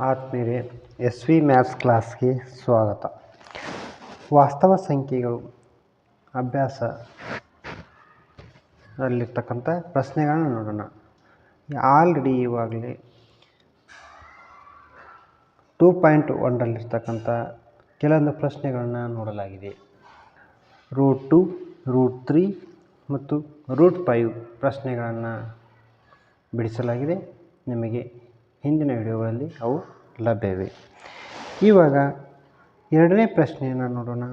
ಆತ್ಮೀಯರೇ, S V maths ಕ್ಲಾಸ್ಗೆ ಸ್ವಾಗತ. ವಾಸ್ತವ ಸಂಖ್ಯೆಗಳು ಅಭ್ಯಾಸದಲ್ಲಿರ್ತಕ್ಕಂಥ ಪ್ರಶ್ನೆಗಳನ್ನ ನೋಡೋಣ. ಆಲ್ರೆಡಿ ಇವಾಗಲೇ 2.1ರಲ್ಲಿರ್ತಕ್ಕಂಥ ಕೆಲವೊಂದು ಪ್ರಶ್ನೆಗಳನ್ನು ನೋಡಲಾಗಿದೆ. √2, √3 ಮತ್ತು √5 ಪ್ರಶ್ನೆಗಳನ್ನು ಬಿಡಿಸಲಾಗಿದೆ. ನಿಮಗೆ ಹಿಂದಿನ ವಿಡಿಯೋಗಳಲ್ಲಿ ಅವು ಲಭ್ಯವಿವೆ. ಇವಾಗ ಎರಡನೇ ಪ್ರಶ್ನೆಯನ್ನು ನೋಡೋಣ.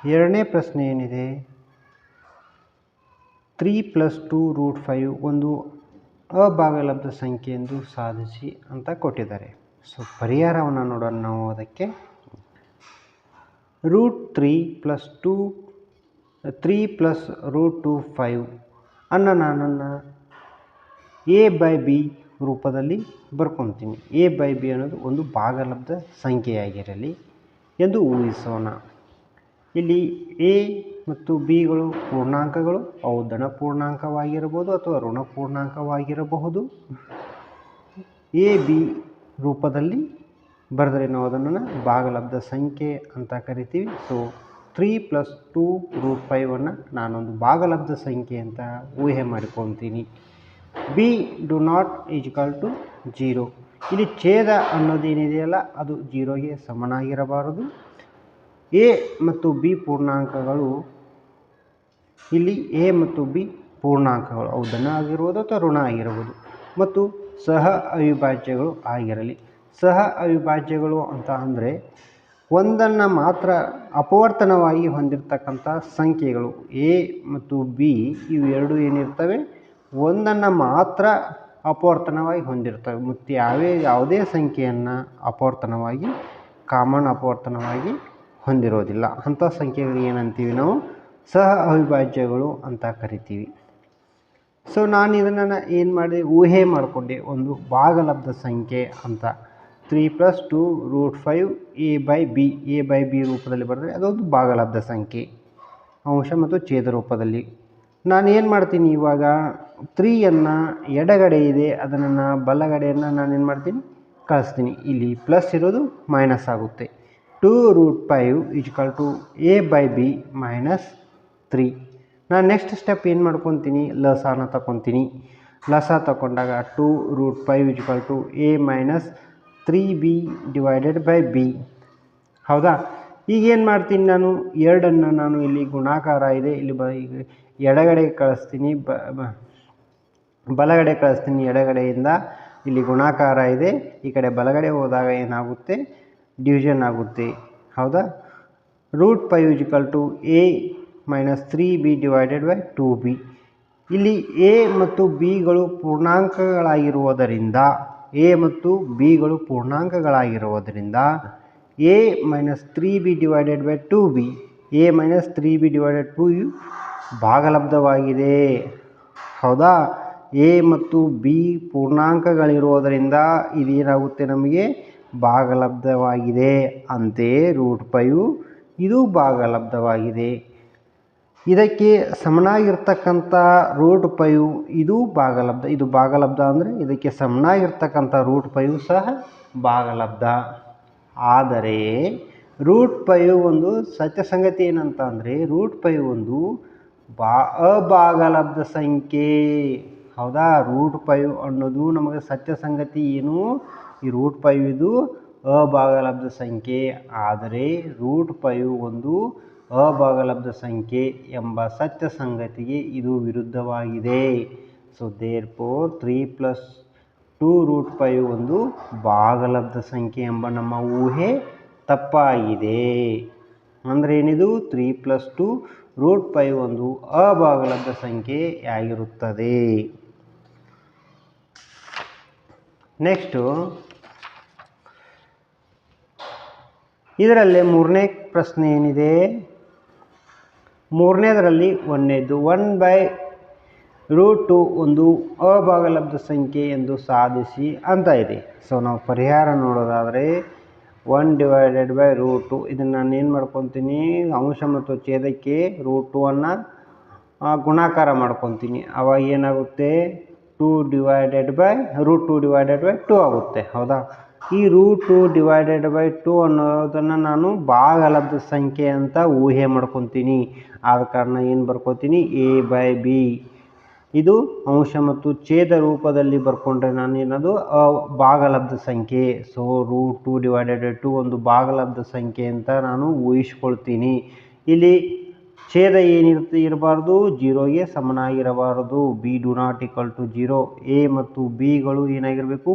ಎರಡನೇ ಪ್ರಶ್ನೆ ಏನಿದೆ, 3 + 2 √5 ಒಂದು ಅಭಾಗಲಬ್ಧ ಸಂಖ್ಯೆ ಎಂದು ಸಾಧಿಸಿ ಅಂತ ಕೊಟ್ಟಿದ್ದಾರೆ. ಸೊ ಪರಿಹಾರವನ್ನು ನೋಡೋಣ ನಾವು ಅದಕ್ಕೆ. √3 + √5 ಅನ್ನು ನಾನನ್ನು a/b ರೂಪದಲ್ಲಿ ಬರ್ಕೊತೀನಿ. a/b ಅನ್ನೋದು ಒಂದು ಭಾಗಲಬ್ಧ ಸಂಖ್ಯೆಯಾಗಿರಲಿ ಎಂದು ಊಹಿಸೋಣ. ಇಲ್ಲಿ a ಮತ್ತು bಗಳು ಪೂರ್ಣಾಂಕಗಳು, ಅವು ಧನ ಪೂರ್ಣಾಂಕವಾಗಿರಬಹುದು ಅಥವಾ ಋಣ ಪೂರ್ಣಾಂಕವಾಗಿರಬಹುದು. a/b ರೂಪದಲ್ಲಿ ಬರೆದರೆ ನಾವು ಅದನ್ನು ಭಾಗಲಬ್ಧ ಸಂಖ್ಯೆ ಅಂತ ಕರಿತೀವಿ. ಸೊ 3 + 2 √5 ನಾನೊಂದು ಭಾಗಲಬ್ಧ ಸಂಖ್ಯೆ ಅಂತ ಊಹೆ ಮಾಡಿಕೊತೀನಿ. b do not = 0. ಇಲ್ಲಿ ಛೇದ ಅನ್ನೋದೇನಿದೆಯಲ್ಲ ಅದು 0ಗೆ ಸಮನಾಗಿರಬಾರದು. a ಮತ್ತು b ಪೂರ್ಣಾಂಕಗಳು, ಇಲ್ಲಿ a ಮತ್ತು b ಪೂರ್ಣಾಂಕಗಳು, ಅವು ಧನ ಆಗಿರ್ಬೋದು ಅಥವಾ ಋಣ ಆಗಿರ್ಬೋದು, ಮತ್ತು ಸಹ ಅವಿಭಾಜ್ಯಗಳು ಆಗಿರಲಿ. ಸಹ ಅವಿಭಾಜ್ಯಗಳು ಅಂತ ಅಂದರೆ ಒಂದನ್ನು ಮಾತ್ರ ಅಪವರ್ತನವಾಗಿ ಹೊಂದಿರತಕ್ಕಂಥ ಸಂಖ್ಯೆಗಳು. a ಮತ್ತು b ಇವು ಎರಡು ಏನಿರ್ತವೆ, ಒಂದನ್ನು ಮಾತ್ರ ಅಪವರ್ತನವಾಗಿ ಹೊಂದಿರ್ತವೆ. ಮತ್ತು ಯಾವುದೇ ಸಂಖ್ಯೆಯನ್ನು ಅಪವರ್ತನವಾಗಿ, ಕಾಮನ್ ಅಪವರ್ತನವಾಗಿ ಹೊಂದಿರೋದಿಲ್ಲ. ಅಂಥ ಸಂಖ್ಯೆಗಳಿಗೆ ಏನಂತೀವಿ ನಾವು, ಸಹ ಅವಿಭಾಜ್ಯಗಳು ಅಂತ ಕರಿತೀವಿ. ಸೊ ನಾನು ಇದನ್ನು ಏನು ಮಾಡಿದೆ, ಊಹೆ ಮಾಡಿಕೊಂಡೆ ಒಂದು ಭಾಗಲಬ್ಧ ಸಂಖ್ಯೆ ಅಂತ. 3 + 2 √5 a/b. a/b ರೂಪದಲ್ಲಿ ಬರೆದರೆ ಅದೊಂದು ಭಾಗಲಬ್ಧ ಸಂಖ್ಯೆ, ಅಂಶ ಮತ್ತು ಛೇದ ರೂಪದಲ್ಲಿ. ನಾನು ಏನು ಮಾಡ್ತೀನಿ, ಇವಾಗ 3ಯನ್ನು ಎಡಗಡೆ ಇದೆ, ಅದನ್ನು ಬಲಗಡೆಯನ್ನು ನಾನು ಏನು ಮಾಡ್ತೀನಿ, ಕಳಿಸ್ತೀನಿ. ಇಲ್ಲಿ ಪ್ಲಸ್ ಇರೋದು ಮೈನಸ್ ಆಗುತ್ತೆ. 2 √5 = a/b - 3. ನಾನು ನೆಕ್ಸ್ಟ್ ಸ್ಟೆಪ್ ಏನು ಮಾಡ್ಕೊತೀನಿ, ಲಸಾನ ತಗೊತೀನಿ. ಲಸ ತಗೊಂಡಾಗ 2 √5 = a - 3b / b. ಹೌದಾ? ಈಗೇನು ಮಾಡ್ತೀನಿ, ನಾನು ಎರಡನ್ನು ನಾನು ಇಲ್ಲಿ ಗುಣಾಕಾರ ಇದೆ, ಇಲ್ಲಿ ಎಡಗಡೆ ಕಳಿಸ್ತೀನಿ, ಬಲಗಡೆ ಕಳಿಸ್ತೀನಿ. ಎಡಗಡೆಯಿಂದ ಇಲ್ಲಿ ಗುಣಾಕಾರ ಇದೆ, ಈ ಕಡೆ ಬಲಗಡೆ ಹೋದಾಗ ಏನಾಗುತ್ತೆ, ಡಿವಿಷನ್ ಆಗುತ್ತೆ. ಹೌದಾ? √5 = a - 3b / 2b. ಇಲ್ಲಿ a ಮತ್ತು bಗಳು ಪೂರ್ಣಾಂಕಗಳಾಗಿರುವುದರಿಂದ a a - 3b / 2b, a - 3b / 2u ಭಾಗಲಬ್ಧವಾಗಿದೆ. ಹೌದಾ? a ಮತ್ತು b ಪೂರ್ಣಾಂಕಗಳಿರೋದರಿಂದ ಇದೇನಾಗುತ್ತೆ, ನಮಗೆ ಭಾಗಲಬ್ಧವಾಗಿದೆ. ಅಂತೆಯೇ √5 ಇದು ಭಾಗಲಬ್ಧವಾಗಿದೆ. ಇದಕ್ಕೆ ಸಮನಾಗಿರ್ತಕ್ಕಂಥ √5 ಇದು ಭಾಗಲಬ್ಧ. ಇದು ಭಾಗಲಬ್ಧ ಅಂದರೆ ಇದಕ್ಕೆ ಸಮನಾಗಿರ್ತಕ್ಕಂಥ √5 ಸಹ ಭಾಗಲಬ್ಧ. ಆದರೆ √5 ಒಂದು ಸತ್ಯ ಸಂಗತಿ ಏನಂತ ಅಂದರೆ, √5 ಒಂದು ಅಭಾಗಲಬ್ಧ ಸಂಖ್ಯೆ. ಹೌದಾ? √5 ಅನ್ನೋದು ನಮಗೆ ಸತ್ಯ ಸಂಗತಿ ಏನು, ಈ √5 ಇದು ಅಭಾಗಲಬ್ಧ ಸಂಖ್ಯೆ. ಆದರೆ √5 ಒಂದು ಅಭಾಗಲಬ್ಧ ಸಂಖ್ಯೆ ಎಂಬ ಸತ್ಯ ಸಂಗತಿಗೆ ಇದು ವಿರುದ್ಧವಾಗಿದೆ. ಸೊ ದೇರ್ಫೋರ್ 3 + 2 √5 ಒಂದು ಭಾಗಲಬ್ಧ ಸಂಖ್ಯೆ ಎಂಬ ನಮ್ಮ ಊಹೆ ತಪ್ಪಾಗಿದೆ. ಅಂದರೆ ಏನಿದು, 3 + 2 √5 ಒಂದು ಅಭಾಗಲಬ್ಧ ಸಂಖ್ಯೆಯಾಗಿರುತ್ತದೆ. ನೆಕ್ಸ್ಟು ಇದರಲ್ಲೇ ಮೂರನೇ ಪ್ರಶ್ನೆ ಏನಿದೆ, ಮೂರನೇದರಲ್ಲಿ ಒಂದನೇದು 1/√2 ಒಂದು ಅಭಾಗಲಬ್ಧ ಸಂಖ್ಯೆ ಎಂದು ಸಾಧಿಸಿ ಅಂತ ಇದೆ. ಸೊ ನಾವು ಪರಿಹಾರ ನೋಡೋದಾದರೆ 1/√2 ಇದನ್ನು ನಾನು ಏನು ಮಾಡ್ಕೊತೀನಿ, ಅಂಶ ಮತ್ತು ಛೇದಕ್ಕೆ √2 ಗುಣಾಕಾರ ಮಾಡ್ಕೊತೀನಿ. ಆವಾಗ ಏನಾಗುತ್ತೆ, √2 / 2 ಆಗುತ್ತೆ. ಹೌದಾ? ಈ √2/2 ಅನ್ನೋದನ್ನು ನಾನು ಭಾಗಲಬ್ಧ ಸಂಖ್ಯೆ ಅಂತ ಊಹೆ ಮಾಡ್ಕೊತೀನಿ. ಆದ ಕಾರಣ ಏನು ಬರ್ಕೋತೀನಿ, a/b. ಇದು ಅಂಶ ಮತ್ತು ಛೇದ ರೂಪದಲ್ಲಿ ಬರ್ಕೊಂಡ್ರೆ ನಾನು ಏನದು ಭಾಗಲಬ್ಧ ಸಂಖ್ಯೆ. ಸೊ √2/2 ಒಂದು ಭಾಗಲಬ್ಧ ಸಂಖ್ಯೆ ಅಂತ ನಾನು ಊಹಿಸ್ಕೊಳ್ತೀನಿ. ಇಲ್ಲಿ ಛೇದ ಇರಬಾರ್ದು, 0ಗೆ ಸಮನಾಗಿರಬಾರದು. b≠0. a ಮತ್ತು bಗಳು ಏನಾಗಿರಬೇಕು,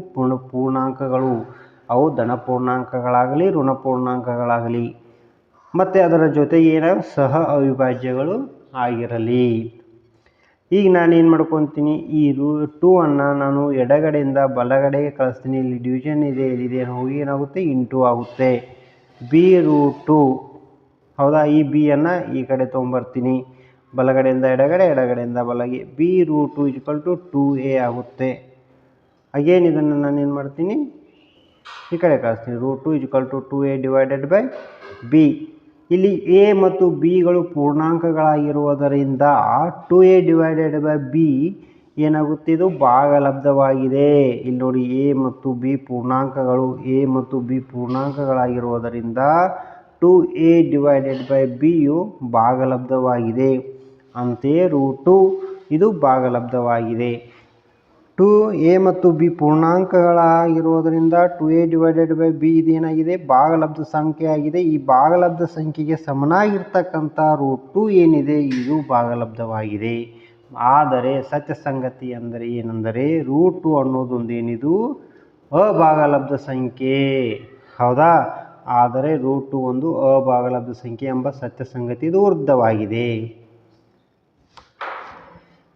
ಪೂರ್ಣಾಂಕಗಳು. ಅವು ಧನ ಪೂರ್ಣಾಂಕಗಳಾಗಲಿ ಋಣ ಪೂರ್ಣಾಂಕಗಳಾಗಲಿ, ಮತ್ತು ಅದರ ಜೊತೆಗೆ ಸಹ ಅವಿಭಾಜ್ಯಗಳು ಆಗಿರಲಿ. ಈಗ ನಾನು ಏನು ಮಾಡ್ಕೊತೀನಿ, ಈ √2 ನಾನು ಎಡಗಡೆಯಿಂದ ಬಲಗಡೆಗೆ ಕಳಿಸ್ತೀನಿ. ಇಲ್ಲಿ ಡಿವಿಷನ್ ಇದೆ, ಇಲ್ಲಿದೆ, ಹೋಗಿ ಏನಾಗುತ್ತೆ, ಇಂಟು ಆಗುತ್ತೆ. b√2, ಹೌದಾ. ಈ b ಈ ಕಡೆ ತೊಗೊಂಬರ್ತೀನಿ, ಬಲಗಡೆಯಿಂದ ಎಡಗಡೆ, ಎಡಗಡೆಯಿಂದ ಬಲಗೆ. b√2 2a ಆಗುತ್ತೆ. ಅಗೇನ್ ಇದನ್ನು ನಾನು ಏನು ಮಾಡ್ತೀನಿ, ಈ ಕಡೆ ಕಳಿಸ್ತೀನಿ. √2 2a/b. ಇಲ್ಲಿ a ಮತ್ತು bಗಳು ಪೂರ್ಣಾಂಕಗಳಾಗಿರುವುದರಿಂದ 2a/b ಏನಾಗುತ್ತೆ, ಇದು ಭಾಗಲಬ್ಧವಾಗಿದೆ. ಇಲ್ಲಿ ನೋಡಿ, a ಮತ್ತು b ಪೂರ್ಣಾಂಕಗಳು, a ಮತ್ತು b ಪೂರ್ಣಾಂಕಗಳಾಗಿರುವುದರಿಂದ 2a/bಯು ಭಾಗಲಬ್ಧವಾಗಿದೆ. ಅಂತೆಯೇ √2 ಇದು ಭಾಗಲಬ್ಧವಾಗಿದೆ. 2a ಮತ್ತು b ಪೂರ್ಣಾಂಕಗಳಾಗಿರುವುದರಿಂದ 2a/b ಇದೇನಾಗಿದೆ, ಭಾಗಲಬ್ಧ ಸಂಖ್ಯೆ ಆಗಿದೆ. ಈ ಭಾಗಲಬ್ಧ ಸಂಖ್ಯೆಗೆ ಸಮನಾಗಿರ್ತಕ್ಕಂಥ √2 ಏನಿದೆ, ಇದು ಭಾಗಲಬ್ಧವಾಗಿದೆ. ಆದರೆ ಸತ್ಯ ಸಂಗತಿ ಏನೆಂದರೆ √2 ಅನ್ನೋದೊಂದು ಏನಿದು ಅಭಾಗಲಬ್ಧ ಸಂಖ್ಯೆ, ಹೌದಾ. ಆದರೆ √2 ಒಂದು ಅಭಾಗಲಬ್ಧ ಸಂಖ್ಯೆ ಎಂಬ ಸತ್ಯ ಸಂಗತಿ ಇದು ವೃದ್ಧವಾಗಿದೆ.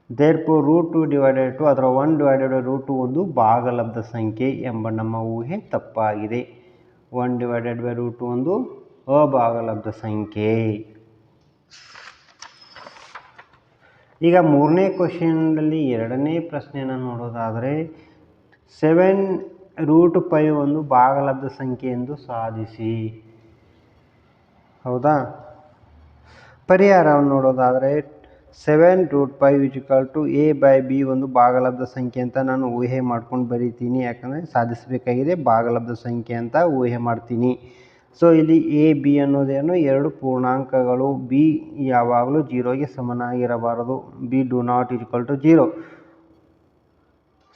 ದೇರ್ಫೋರ್ √2/2 ಅದರ 1/√2 ಒಂದು ಭಾಗಲಬ್ಧ ಸಂಖ್ಯೆ ಎಂಬ ನಮ್ಮ ಊಹೆ ತಪ್ಪಾಗಿದೆ. 1/√2 ಒಂದು ಅಭಾಗಲಬ್ಧ ಸಂಖ್ಯೆ. ಈಗ ಮೂರನೇ ಕ್ವಶನ್ನಲ್ಲಿ ಎರಡನೇ ಪ್ರಶ್ನೆಯನ್ನು ನೋಡೋದಾದರೆ 7√5 ಒಂದು ಭಾಗಲಬ್ಧ ಸಂಖ್ಯೆ ಎಂದು ಸಾಧಿಸಿ, ಹೌದಾ. ಪರಿಹಾರವನ್ನು ನೋಡೋದಾದರೆ 7√5 a/b ಒಂದು ಭಾಗಲಬ್ಧ ಸಂಖ್ಯೆ ಅಂತ ನಾನು ಊಹೆ ಮಾಡ್ಕೊಂಡು ಬರೀತೀನಿ. ಯಾಕಂದರೆ ಸಾಧಿಸಬೇಕಾಗಿದೆ, ಭಾಗಲಬ್ಧ ಸಂಖ್ಯೆ ಅಂತ ಊಹೆ ಮಾಡ್ತೀನಿ. ಸೊ ಇಲ್ಲಿ a b ಅನ್ನೋದೇನು, ಎರಡು ಪೂರ್ಣಾಂಕಗಳು. b ಯಾವಾಗಲೂ 0ಗೆ ಸಮನಾಗಿರಬಾರದು. b≠0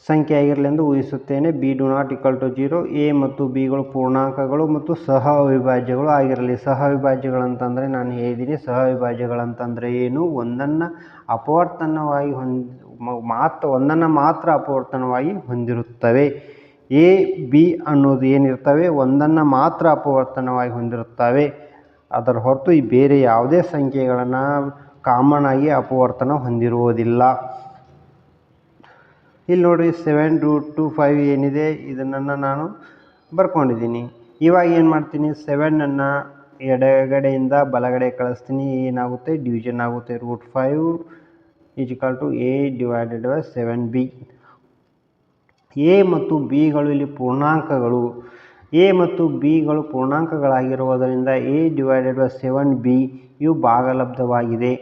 ಸಂಖ್ಯೆ ಆಗಿರಲಿ ಎಂದು ಊಹಿಸುತ್ತೇನೆ. b≠0. a ಮತ್ತು bಗಳು ಪೂರ್ಣಾಂಕಗಳು ಮತ್ತು ಸಹ ಅವಿಭಾಜ್ಯಗಳು ಆಗಿರಲಿ. ಸಹ ಅವಿಭಾಜ್ಯಗಳಂತಂದರೆ ನಾನು ಹೇಳಿದ್ದೀನಿ, ಸಹ ಅವಿಭಾಜ್ಯಗಳಂತಂದರೆ ಏನು, ಒಂದನ್ನು ಮಾತ್ರ ಅಪವರ್ತನವಾಗಿ ಹೊಂದಿರುತ್ತವೆ. a b ಅನ್ನೋದು ಏನಿರ್ತವೆ, ಒಂದನ್ನು ಮಾತ್ರ ಅಪವರ್ತನವಾಗಿ ಹೊಂದಿರುತ್ತವೆ. ಅದರ ಹೊರತು ಈ ಬೇರೆ ಯಾವುದೇ ಸಂಖ್ಯೆಗಳನ್ನು ಕಾಮನ್ ಆಗಿ ಅಪವರ್ತನ ಹೊಂದಿರುವುದಿಲ್ಲ. ಇಲ್ಲಿ ನೋಡಿ 7√5 ಏನಿದೆ ಇದನ್ನು ನಾನು ಬರ್ಕೊಂಡಿದ್ದೀನಿ. ಇವಾಗ ಏನು ಮಾಡ್ತೀನಿ, 7 ಎಡಗಡೆಯಿಂದ ಬಲಗಡೆ ಕಳಿಸ್ತೀನಿ. ಏನಾಗುತ್ತೆ, ಡಿವಿಷನ್ ಆಗುತ್ತೆ. √5 a/7b. a ಮತ್ತು bಗಳು ಇಲ್ಲಿ ಪೂರ್ಣಾಂಕಗಳು. a ಮತ್ತು bಗಳು ಪೂರ್ಣಾಂಕಗಳಾಗಿರುವುದರಿಂದ a/7b ಇವು ಭಾಗಲಬ್ಧವಾಗಿದೆ.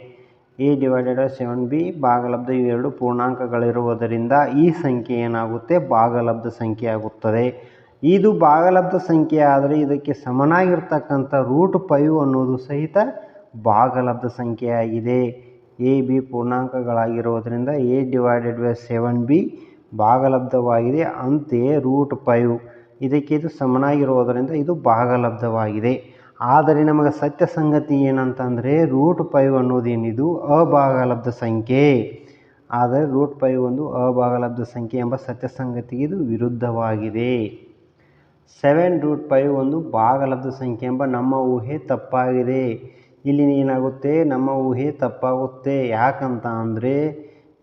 a/7b ಭಾಗಲಬ್ಧ. ಇವೆರಡು ಪೂರ್ಣಾಂಕಗಳಿರುವುದರಿಂದ ಈ ಸಂಖ್ಯೆ ಏನಾಗುತ್ತೆ, ಭಾಗಲಬ್ಧ ಸಂಖ್ಯೆ ಆಗುತ್ತದೆ. ಇದು ಭಾಗಲಬ್ಧ ಸಂಖ್ಯೆ ಆದರೆ ಇದಕ್ಕೆ ಸಮನಾಗಿರ್ತಕ್ಕಂಥ √5 ಅನ್ನೋದು ಸಹಿತ ಭಾಗಲಬ್ಧ ಸಂಖ್ಯೆಯಾಗಿದೆ. a b ಪೂರ್ಣಾಂಕಗಳಾಗಿರುವುದರಿಂದ a/7b ಭಾಗಲಬ್ಧವಾಗಿದೆ. ಅಂತೆಯೇ √5 ಇದಕ್ಕೆ ಇದು ಸಮನಾಗಿರುವುದರಿಂದ ಇದು ಭಾಗಲಬ್ಧವಾಗಿದೆ. ಆದರೆ ನಮಗೆ ಸತ್ಯ ಸಂಗತಿ ಏನಂತಂದರೆ √5 ಅನ್ನೋದೇನಿದು ಅಭಾಗಲಬ್ಧ ಸಂಖ್ಯೆ. ಆದರೆ √5 ಒಂದು ಅಭಾಗಲಬ್ಧ ಸಂಖ್ಯೆ ಎಂಬ ಸತ್ಯ ಸಂಗತಿಗೆ ಇದು ವಿರುದ್ಧವಾಗಿದೆ. 7√5 ಒಂದು ಭಾಗಲಬ್ಧ ಸಂಖ್ಯೆ ಎಂಬ ನಮ್ಮ ಊಹೆ ತಪ್ಪಾಗಿದೆ. ಇಲ್ಲಿ ಏನಾಗುತ್ತೆ, ನಮ್ಮ ಊಹೆ ತಪ್ಪಾಗುತ್ತೆ. ಯಾಕಂತ ಅಂದರೆ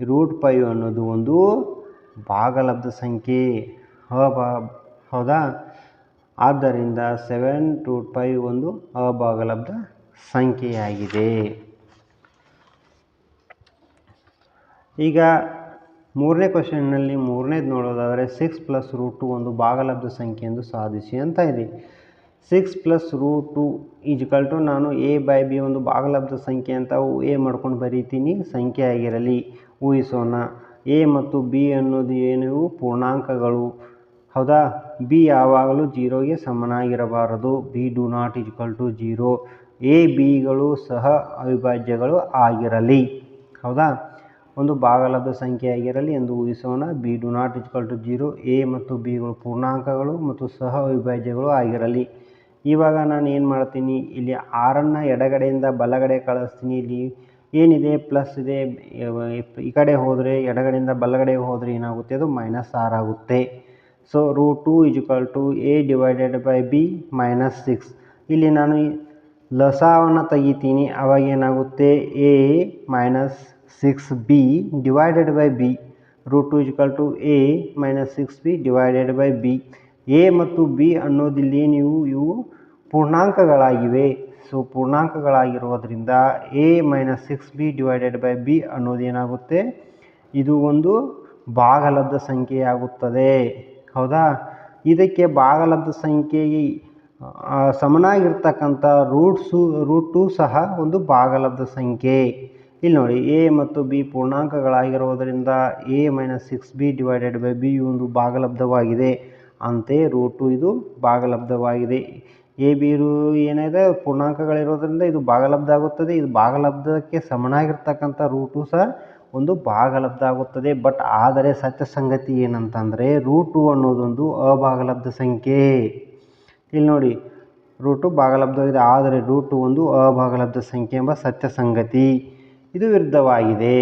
√5 ಅನ್ನೋದು ಒಂದು ಭಾಗಲಬ್ಧ ಸಂಖ್ಯೆ, ಹೌದಾ. ಆದ್ದರಿಂದ 7√5 ಒಂದು ಅಭಾಗಲಬ್ಧ ಸಂಖ್ಯೆಯಾಗಿದೆ. ಈಗ ಮೂರನೇ ಕ್ವಶನ್ನಲ್ಲಿ ಮೂರನೇದು ನೋಡೋದಾದರೆ 6 + √2 ಒಂದು ಭಾಗಲಬ್ಧ ಸಂಖ್ಯೆ ಎಂದು ಸಾಧಿಸಿ ಅಂತ ಇದೆ. 6 + √2 ನಾನು a/b ಒಂದು ಭಾಗಲಬ್ಧ ಸಂಖ್ಯೆ ಅಂತ ಊಹೆ ಮಾಡ್ಕೊಂಡು ಬರೀತೀನಿ. ಸಂಖ್ಯೆ ಆಗಿರಲಿ, ಊಹಿಸೋಣ. a ಮತ್ತು b ಅನ್ನೋದು ಏನು, ಪೂರ್ಣಾಂಕಗಳು, ಹೌದಾ. ಬಿ ಯಾವಾಗಲೂ ಜೀರೋಗೆ ಸಮನಾಗಿರಬಾರದು. B do not equal to zero. A ಬಿಗಳು ಸಹ ಅವಿಭಾಜ್ಯಗಳು ಆಗಿರಲಿ. ಹೌದಾ, ಒಂದು ಭಾಗಲಬ್ಧ ಸಂಖ್ಯೆ ಆಗಿರಲಿ ಎಂದು ಊಹಿಸೋಣ. B do not equal to zero. A ಮತ್ತು ಬಿಗಳು ಪೂರ್ಣಾಂಕಗಳು ಮತ್ತು ಸಹ ಅವಿಭಾಜ್ಯಗಳು ಆಗಿರಲಿ. ಇವಾಗ ನಾನು ಏನು ಮಾಡ್ತೀನಿ, ಇಲ್ಲಿ ಆರನ್ನು ಎಡಗಡೆಯಿಂದ ಬಲಗಡೆ ಕಳಿಸ್ತೀನಿ. ಇಲ್ಲಿ ಏನಿದೆ ಪ್ಲಸ್ ಇದೆ, ಈ ಕಡೆ ಹೋದರೆ ಎಡಗಡೆಯಿಂದ ಬಲಗಡೆಗೆ ಹೋದರೆ ಏನಾಗುತ್ತೆ, ಅದು -6 ಆಗುತ್ತೆ. So √2 = a divided by b -6. ಇಲ್ಲಿ ನಾನು ಲಸಾವನ್ನು ತೆಗಿತೀನಿ. ಅವಾಗ ಏನಾಗುತ್ತೆ, a -6b divided by b. √2 = a -6b divided by b. a ಮತ್ತು b ಅನ್ನೋದಿಲ್ಲಿ ಇವು ಪೂರ್ಣಾಂಕಗಳಾಗಿವೆ. ಸೊ ಪೂರ್ಣಾಂಕಗಳಾಗಿರೋದ್ರಿಂದ a -6b divided by b ಅನ್ನೋದೇನಾಗುತ್ತೆ, ಇದು ಒಂದು ಭಾಗಲಬ್ಧ ಸಂಖ್ಯೆಯಾಗುತ್ತದೆ. ಹೌದಾ, ಇದಕ್ಕೆ ಭಾಗಲಬ್ಧ ಸಂಖ್ಯೆಗೆ ಸಮನಾಗಿರ್ತಕ್ಕಂಥ √2 ಸಹ ಒಂದು ಭಾಗಲಬ್ಧ ಸಂಖ್ಯೆ. ಇಲ್ಲಿ ನೋಡಿ, a ಮತ್ತು b ಪೂರ್ಣಾಂಕಗಳಾಗಿರೋದರಿಂದ a -6b divided by b ಒಂದು ಭಾಗಲಬ್ಧವಾಗಿದೆ. ಅಂತೆಯೇ √2 ಇದು ಭಾಗಲಬ್ಧವಾಗಿದೆ. a b ಏನಿದೆ ಪೂರ್ಣಾಂಕಗಳಿರೋದ್ರಿಂದ ಇದು ಭಾಗಲಬ್ಧ ಆಗುತ್ತದೆ. ಇದು ಭಾಗಲಬ್ಧಕ್ಕೆ ಸಮನಾಗಿರ್ತಕ್ಕಂಥ √2 ಸಹ ಒಂದು ಭಾಗಲಬ್ಧ ಆಗುತ್ತದೆ. ಬಟ್ ಆದರೆ ಸತ್ಯ ಸಂಗತಿ ಏನಂತಂದರೆ, √2 ಅನ್ನೋದೊಂದು ಅಭಾಗಲಬ್ಧ ಸಂಖ್ಯೆ. ಇಲ್ಲಿ ನೋಡಿ, √2 ಭಾಗಲಬ್ಧವಾಗಿದೆ, ಆದರೆ √2 ಒಂದು ಅಭಾಗಲಬ್ಧ ಸಂಖ್ಯೆ ಎಂಬ ಸತ್ಯ ಸಂಗತಿ ಇದು ವಿರುದ್ಧವಾಗಿದೆ.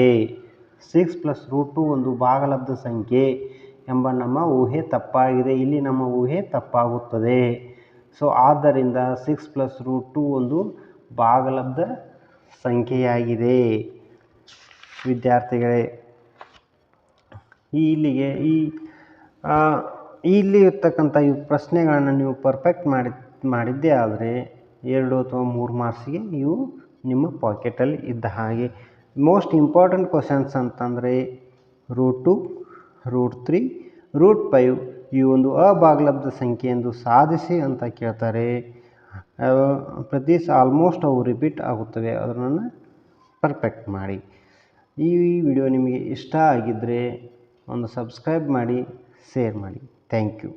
6 + √2 ಒಂದು ಭಾಗಲಬ್ಧ ಸಂಖ್ಯೆ ಎಂಬ ನಮ್ಮ ಊಹೆ ತಪ್ಪಾಗಿದೆ. ಇಲ್ಲಿ ನಮ್ಮ ಊಹೆ ತಪ್ಪಾಗುತ್ತದೆ. ಸೊ ಆದ್ದರಿಂದ 6 + √2 ಒಂದು ಭಾಗಲಬ್ಧ ಸಂಖ್ಯೆಯಾಗಿದೆ. ವಿದ್ಯಾರ್ಥಿಗಳೇ, ಇಲ್ಲಿಗೆ ಇಲ್ಲಿ ಇರ್ತಕ್ಕಂಥ ಈ ಪ್ರಶ್ನೆಗಳನ್ನು ನೀವು ಪರ್ಫೆಕ್ಟ್ ಮಾಡಿದ್ದೇ ಆದರೆ 2 ಅಥವಾ 3 ಮಾರ್ಕ್ಸಿಗೆ ಇವು ನಿಮ್ಮ ಪಾಕೆಟಲ್ಲಿ ಇದ್ದ ಹಾಗೆ. ಮೋಸ್ಟ್ ಇಂಪಾರ್ಟೆಂಟ್ ಕ್ವಶನ್ಸ್ ಅಂತಂದರೆ √2, √3, √5 ಈ ಒಂದು ಅಭಾಗಲಬ್ಧ ಸಂಖ್ಯೆ ಎಂದು ಸಾಧಿಸಿ ಅಂತ ಕೇಳ್ತಾರೆ. ಆಲ್ಮೋಸ್ಟ್ ಅವು ರಿಪೀಟ್ ಆಗುತ್ತವೆ. ಅದನ್ನು ಪರ್ಫೆಕ್ಟ್ ಮಾಡಿ. ಈ ವಿಡಿಯೋ ನಿಮಗೆ ಇಷ್ಟ ಆಗಿದ್ದರೆ ಒಂದು ಸಬ್ಸ್ಕ್ರೈಬ್ ಮಾಡಿ, ಶೇರ್ ಮಾಡಿ. Thank you.